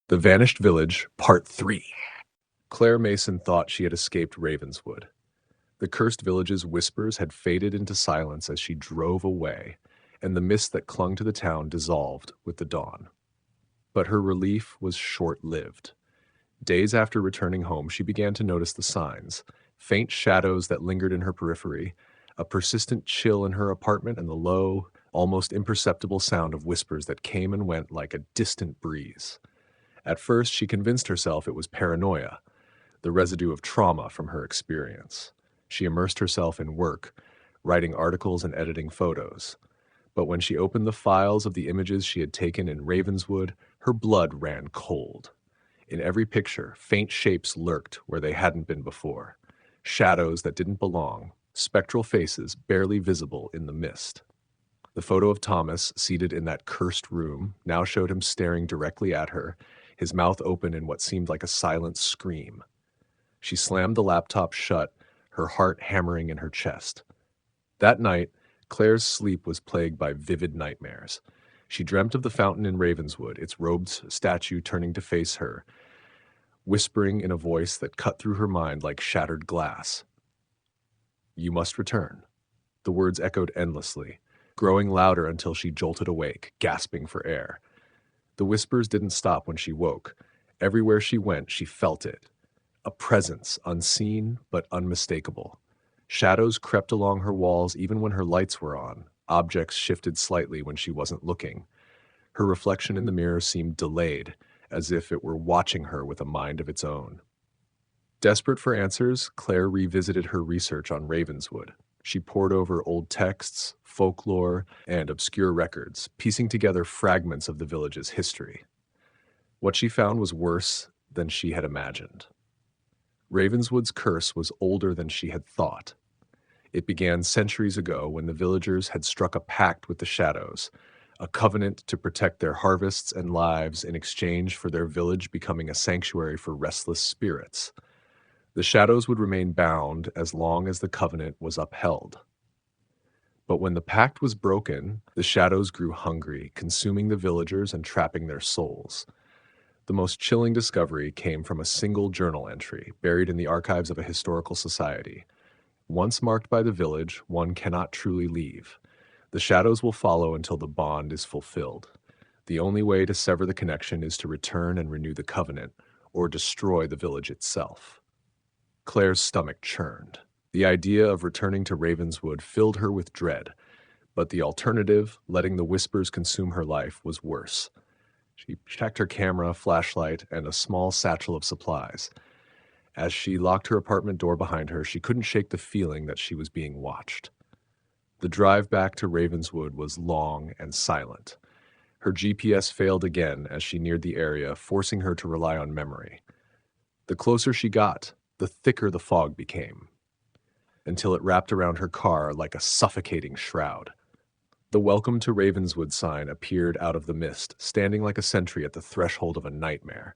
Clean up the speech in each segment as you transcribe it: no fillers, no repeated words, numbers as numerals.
The Vanished Village, Part 3. Claire Mason thought she had escaped Ravenswood. The cursed village's whispers had faded into silence as she drove away, and the mist that clung to the town dissolved with the dawn. But her relief was short-lived. Days after returning home, she began to notice the signs, faint shadows that lingered in her periphery, a persistent chill in her apartment, and the low, almost imperceptible sound of whispers that came and went like a distant breeze. At first, she convinced herself it was paranoia, the residue of trauma from her experience. She immersed herself in work, writing articles and editing photos. But when she opened the files of the images she had taken in Ravenswood, her blood ran cold. In every picture, faint shapes lurked where they hadn't been before. Shadows that didn't belong, spectral faces barely visible in the mist. The photo of Thomas, seated in that cursed room, now showed him staring directly at her, his mouth open in what seemed like a silent scream. She slammed the laptop shut, her heart hammering in her chest. That night, Claire's sleep was plagued by vivid nightmares. She dreamt of the fountain in Ravenswood, its robed statue turning to face her, whispering in a voice that cut through her mind like shattered glass. "You must return." The words echoed endlessly, growing louder until she jolted awake, gasping for air. The whispers didn't stop when she woke. Everywhere she went, she felt it. A presence, unseen but unmistakable. Shadows crept along her walls even when her lights were on. Objects shifted slightly when she wasn't looking. Her reflection in the mirror seemed delayed, as if it were watching her with a mind of its own. Desperate for answers, Claire revisited her research on Ravenswood. She pored over old texts, folklore, and obscure records, piecing together fragments of the village's history. What she found was worse than she had imagined. Ravenswood's curse was older than she had thought. It began centuries ago when the villagers had struck a pact with the shadows, a covenant to protect their harvests and lives in exchange for their village becoming a sanctuary for restless spirits. The shadows would remain bound as long as the covenant was upheld. But when the pact was broken, the shadows grew hungry, consuming the villagers and trapping their souls. The most chilling discovery came from a single journal entry buried in the archives of a historical society. Once marked by the village, one cannot truly leave. The shadows will follow until the bond is fulfilled. The only way to sever the connection is to return and renew the covenant, or destroy the village itself. Claire's stomach churned. The idea of returning to Ravenswood filled her with dread, but the alternative, letting the whispers consume her life, was worse. She checked her camera, flashlight, and a small satchel of supplies. As she locked her apartment door behind her, she couldn't shake the feeling that she was being watched. The drive back to Ravenswood was long and silent. Her GPS failed again as she neared the area, forcing her to rely on memory. The closer she got, the thicker the fog became, until it wrapped around her car like a suffocating shroud. The Welcome to Ravenswood sign appeared out of the mist, standing like a sentry at the threshold of a nightmare.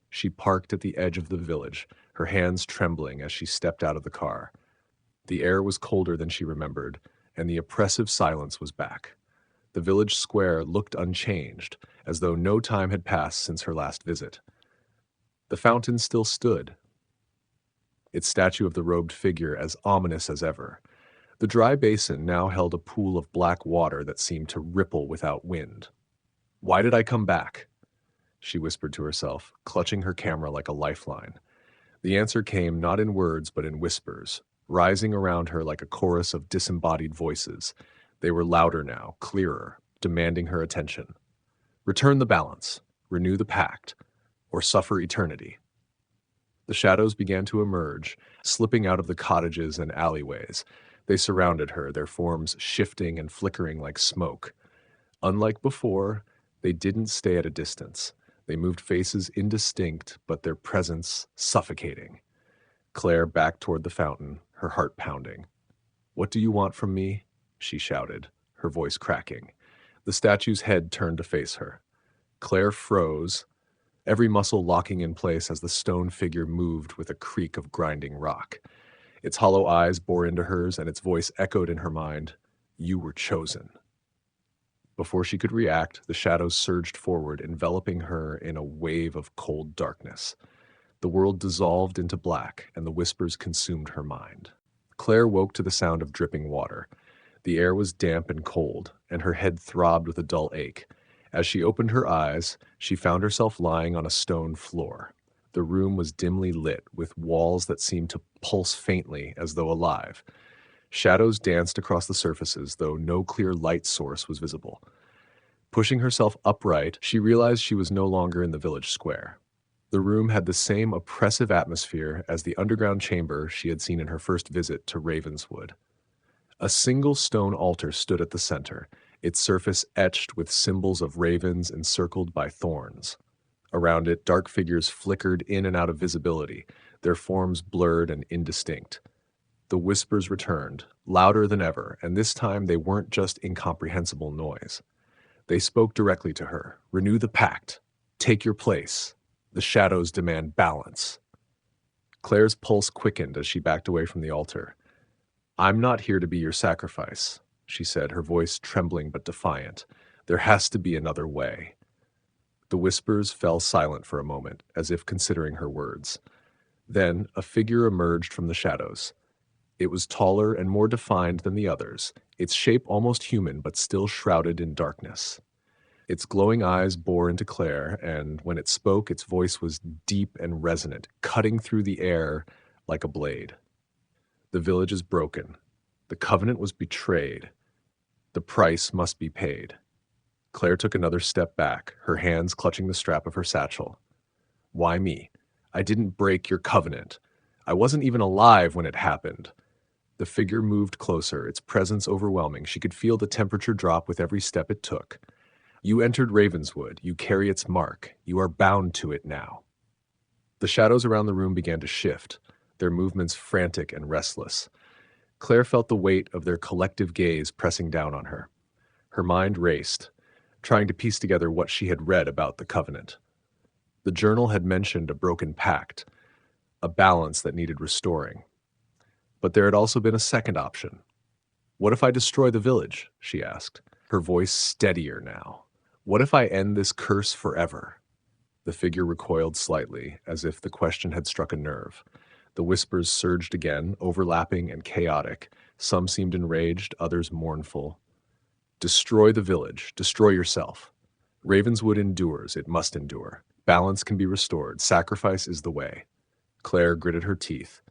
She parked at the edge of the village, her hands trembling as she stepped out of the car. The air was colder than she remembered, and the oppressive silence was back. The village square looked unchanged, as though no time had passed since her last visit. The fountain still stood, its statue of the robed figure as ominous as ever. The dry basin now held a pool of black water that seemed to ripple without wind. "Why did I come back?" she whispered to herself, clutching her camera like a lifeline. The answer came not in words but in whispers, rising around her like a chorus of disembodied voices. They were louder now, clearer, demanding her attention. "Return the balance, renew the pact, or suffer eternity." The shadows began to emerge, slipping out of the cottages and alleyways. They surrounded her, their forms shifting and flickering like smoke. Unlike before, they didn't stay at a distance. They moved, faces indistinct, but their presence suffocating. Claire backed toward the fountain, her heart pounding. "What do you want from me?" she shouted, her voice cracking. The statue's head turned to face her. Claire froze, every muscle locking in place as the stone figure moved with a creak of grinding rock. Its hollow eyes bore into hers, and its voice echoed in her mind. "You were chosen." Before she could react, the shadows surged forward, enveloping her in a wave of cold darkness. The world dissolved into black, and the whispers consumed her mind. Claire woke to the sound of dripping water. The air was damp and cold, and her head throbbed with a dull ache. As she opened her eyes, she found herself lying on a stone floor. The room was dimly lit, with walls that seemed to pulse faintly as though alive. Shadows danced across the surfaces, though no clear light source was visible. Pushing herself upright, she realized she was no longer in the village square. The room had the same oppressive atmosphere as the underground chamber she had seen in her first visit to Ravenswood. A single stone altar stood at the center, its surface etched with symbols of ravens encircled by thorns. Around it, dark figures flickered in and out of visibility, their forms blurred and indistinct. The whispers returned, louder than ever, and this time they weren't just incomprehensible noise. They spoke directly to her. Renew the pact. Take your place. The shadows demand balance. Claire's pulse quickened as she backed away from the altar. I'm not here to be your sacrifice, she said, her voice trembling but defiant. There has to be another way. The whispers fell silent for a moment, as if considering her words. Then a figure emerged from the shadows. It was taller and more defined than the others, its shape almost human but still shrouded in darkness. Its glowing eyes bore into Claire, and when it spoke, its voice was deep and resonant, cutting through the air like a blade. The village is broken. The covenant was betrayed. The price must be paid. Claire took another step back, her hands clutching the strap of her satchel. Why me? I didn't break your covenant. I wasn't even alive when it happened. The figure moved closer, its presence overwhelming. She could feel the temperature drop with every step it took. You entered Ravenswood. You carry its mark. You are bound to it now. The shadows around the room began to shift, their movements frantic and restless. Claire felt the weight of their collective gaze pressing down on her. Her mind raced, trying to piece together what she had read about the covenant. The journal had mentioned a broken pact, a balance that needed restoring. But there had also been a second option. What if I destroy the village? She asked, her voice steadier now. What if I end this curse forever? The figure recoiled slightly, as if the question had struck a nerve. The whispers surged again, overlapping and chaotic. Some seemed enraged, others mournful. Destroy the village. Destroy yourself. Ravenswood endures. It must endure. Balance can be restored. Sacrifice is the way. Claire gritted her teeth.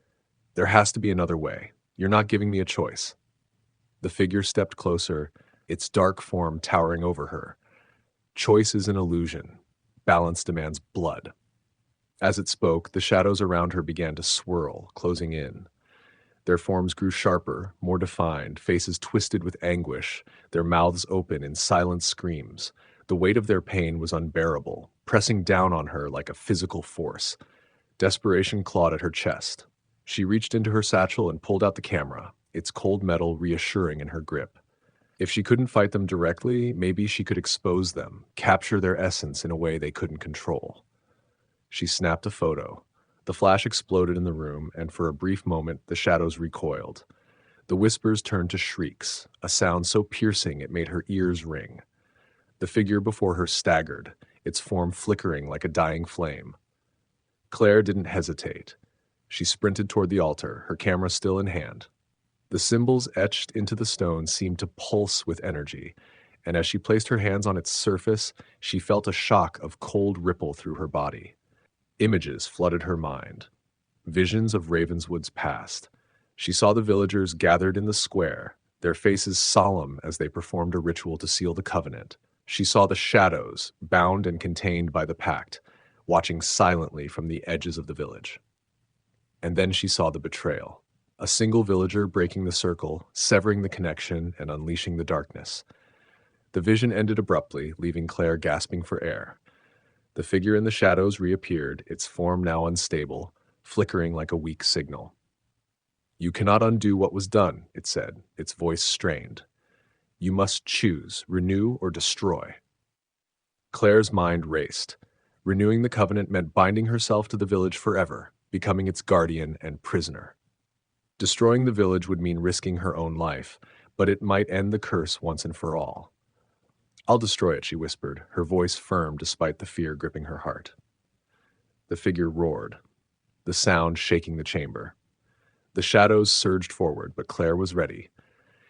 There has to be another way. You're not giving me a choice. The figure stepped closer, its dark form towering over her. Choice is an illusion. Balance demands blood. As it spoke, the shadows around her began to swirl, closing in. Their forms grew sharper, more defined, faces twisted with anguish, their mouths open in silent screams. The weight of their pain was unbearable, pressing down on her like a physical force. Desperation clawed at her chest. She reached into her satchel and pulled out the camera, its cold metal reassuring in her grip. If she couldn't fight them directly, maybe she could expose them, capture their essence in a way they couldn't control. She snapped a photo. The flash exploded in the room, and for a brief moment, the shadows recoiled. The whispers turned to shrieks, a sound so piercing it made her ears ring. The figure before her staggered, its form flickering like a dying flame. Claire didn't hesitate. She sprinted toward the altar, her camera still in hand. The symbols etched into the stone seemed to pulse with energy, and as she placed her hands on its surface, she felt a shock of cold ripple through her body. Images flooded her mind. Visions of Ravenswood's past. She saw the villagers gathered in the square, their faces solemn as they performed a ritual to seal the covenant. She saw the shadows, bound and contained by the pact, watching silently from the edges of the village. And then she saw the betrayal. A single villager breaking the circle, severing the connection, and unleashing the darkness. The vision ended abruptly, leaving Claire gasping for air. The figure in the shadows reappeared, its form now unstable, flickering like a weak signal. You cannot undo what was done, it said, its voice strained. You must choose, renew or destroy. Claire's mind raced. Renewing the covenant meant binding herself to the village forever, becoming its guardian and prisoner. Destroying the village would mean risking her own life, but it might end the curse once and for all. I'll destroy it, she whispered, her voice firm despite the fear gripping her heart. The figure roared, the sound shaking the chamber. The shadows surged forward, but Claire was ready.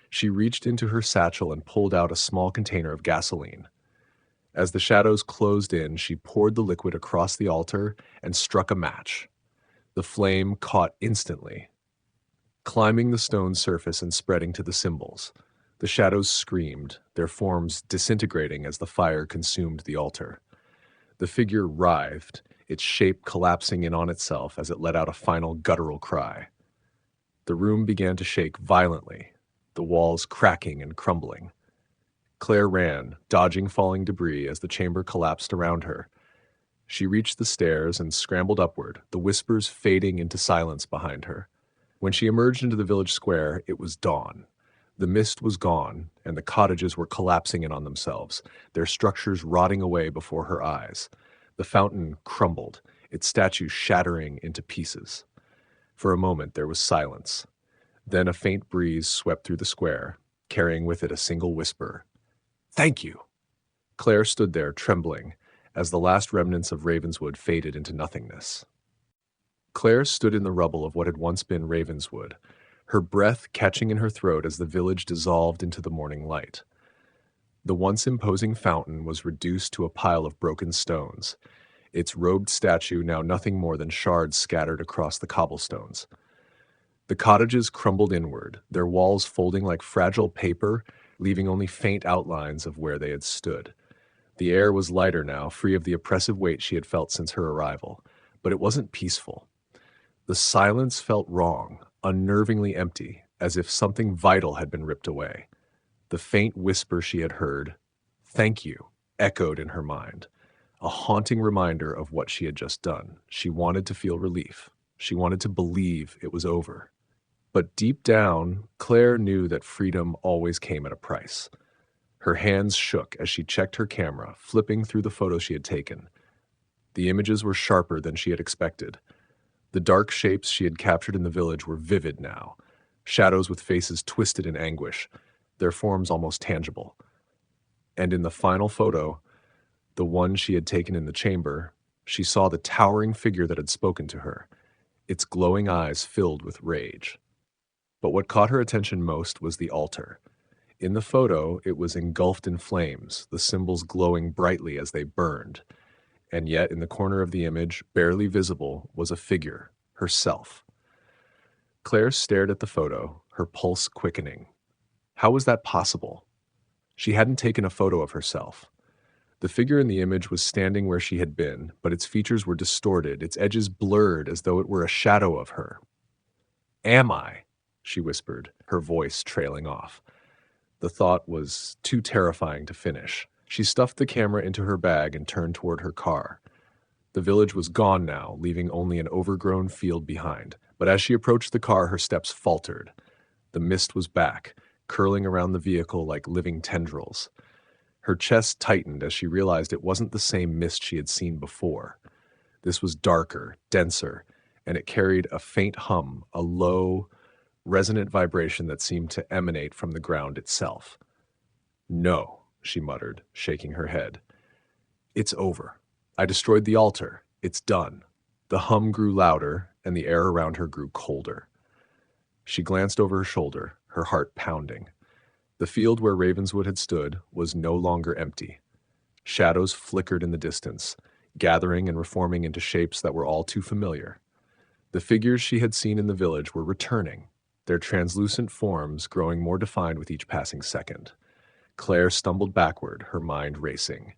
She reached into her satchel and pulled out a small container of gasoline. As the shadows closed in, she poured the liquid across the altar and struck a match. The flame caught instantly, climbing the stone surface and spreading to the symbols. The shadows screamed, their forms disintegrating as the fire consumed the altar. The figure writhed, its shape collapsing in on itself as it let out a final guttural cry. The room began to shake violently, the walls cracking and crumbling. Claire ran, dodging falling debris as the chamber collapsed around her. She reached the stairs and scrambled upward, the whispers fading into silence behind her. When she emerged into the village square, it was dawn. The mist was gone, and the cottages were collapsing in on themselves, their structures rotting away before her eyes. The fountain crumbled, its statue shattering into pieces. For a moment there was silence. Then a faint breeze swept through the square, carrying with it a single whisper. "Thank you!" Claire stood there, trembling, as the last remnants of Ravenswood faded into nothingness. Claire stood in the rubble of what had once been Ravenswood, her breath catching in her throat as the village dissolved into the morning light. The once imposing fountain was reduced to a pile of broken stones, its robed statue now nothing more than shards scattered across the cobblestones. The cottages crumbled inward, their walls folding like fragile paper, leaving only faint outlines of where they had stood. The air was lighter now, free of the oppressive weight she had felt since her arrival, but it wasn't peaceful. The silence felt wrong, unnervingly empty, as if something vital had been ripped away. The faint whisper she had heard, "Thank you," echoed in her mind, a haunting reminder of what she had just done. She wanted to feel relief. She wanted to believe it was over. But deep down, Claire knew that freedom always came at a price. Her hands shook as she checked her camera, flipping through the photos she had taken. The images were sharper than she had expected. The dark shapes she had captured in the village were vivid now, shadows with faces twisted in anguish, their forms almost tangible. And in the final photo, the one she had taken in the chamber, she saw the towering figure that had spoken to her, its glowing eyes filled with rage. But what caught her attention most was the altar. In the photo, it was engulfed in flames, the symbols glowing brightly as they burned. And yet, in the corner of the image, barely visible, was a figure, herself. Claire stared at the photo, her pulse quickening. How was that possible? She hadn't taken a photo of herself. The figure in the image was standing where she had been, but its features were distorted, its edges blurred as though it were a shadow of her. "Am I?" she whispered, her voice trailing off. The thought was too terrifying to finish. She stuffed the camera into her bag and turned toward her car. The village was gone now, leaving only an overgrown field behind. But as she approached the car, her steps faltered. The mist was back, curling around the vehicle like living tendrils. Her chest tightened as she realized it wasn't the same mist she had seen before. This was darker, denser, and it carried a faint hum, a low, resonant vibration that seemed to emanate from the ground itself. "No," she muttered, shaking her head. "It's over. I destroyed the altar. It's done." The hum grew louder, and the air around her grew colder. She glanced over her shoulder, her heart pounding. The field where Ravenswood had stood was no longer empty. Shadows flickered in the distance, gathering and reforming into shapes that were all too familiar. The figures she had seen in the village were returning, their translucent forms growing more defined with each passing second. Claire stumbled backward, her mind racing.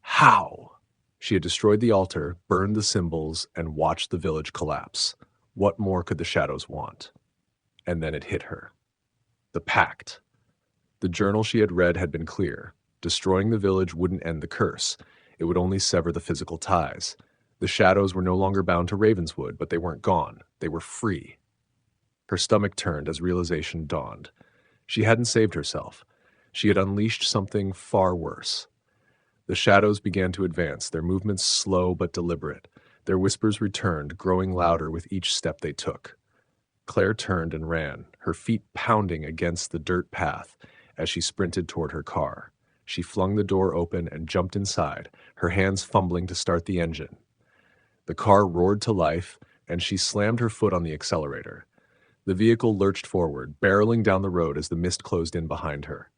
How? She had destroyed the altar, burned the symbols, and watched the village collapse. What more could the shadows want? And then it hit her. The pact. The journal she had read had been clear. Destroying the village wouldn't end the curse. It would only sever the physical ties. The shadows were no longer bound to Ravenswood, but they weren't gone. They were free. Her stomach turned as realization dawned. She hadn't saved herself. She had unleashed something far worse. The shadows began to advance, their movements slow but deliberate. Their whispers returned, growing louder with each step they took. Claire turned and ran, her feet pounding against the dirt path as she sprinted toward her car. She flung the door open and jumped inside, her hands fumbling to start the engine. The car roared to life, and she slammed her foot on the accelerator. The vehicle lurched forward, barreling down the road as the mist closed in behind her.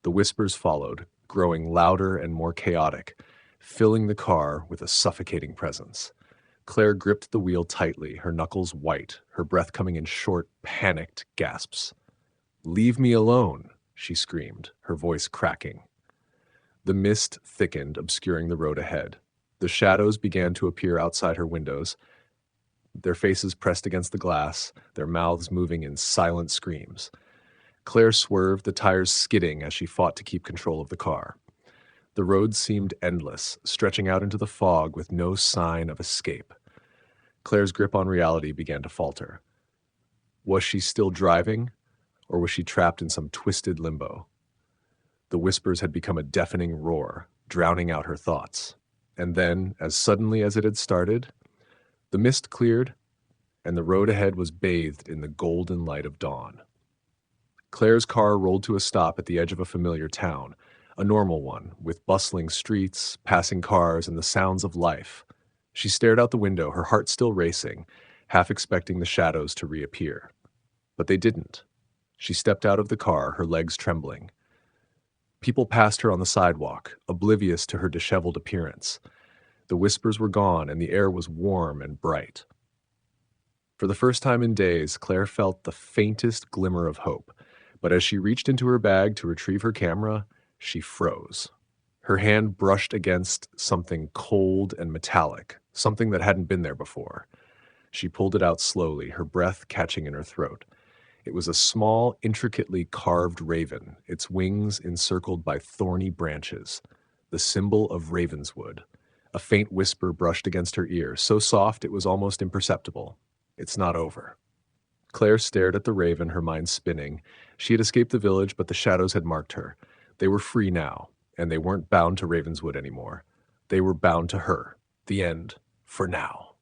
The whispers followed, growing louder and more chaotic, filling the car with a suffocating presence. Claire gripped the wheel tightly, her knuckles white, her breath coming in short, panicked gasps. "Leave me alone," she screamed, her voice cracking. The mist thickened, obscuring the road ahead. The shadows began to appear outside her windows, their faces pressed against the glass, their mouths moving in silent screams. Claire swerved, the tires skidding as she fought to keep control of the car. The road seemed endless, stretching out into the fog with no sign of escape. Claire's grip on reality began to falter. Was she still driving, or was she trapped in some twisted limbo? The whispers had become a deafening roar, drowning out her thoughts. And then, as suddenly as it had started, the mist cleared, and the road ahead was bathed in the golden light of dawn. Claire's car rolled to a stop at the edge of a familiar town, a normal one, with bustling streets, passing cars, and the sounds of life. She stared out the window, her heart still racing, half expecting the shadows to reappear. But they didn't. She stepped out of the car, her legs trembling. People passed her on the sidewalk, oblivious to her disheveled appearance. The whispers were gone, and the air was warm and bright. For the first time in days, Claire felt the faintest glimmer of hope, but as she reached into her bag to retrieve her camera, she froze. Her hand brushed against something cold and metallic, something that hadn't been there before. She pulled it out slowly, her breath catching in her throat. It was a small, intricately carved raven, its wings encircled by thorny branches, the symbol of Ravenswood. A faint whisper brushed against her ear, so soft it was almost imperceptible. "It's not over." Claire stared at the raven, her mind spinning. She had escaped the village, but the shadows had marked her. They were free now, and they weren't bound to Ravenswood anymore. They were bound to her. The end, for now.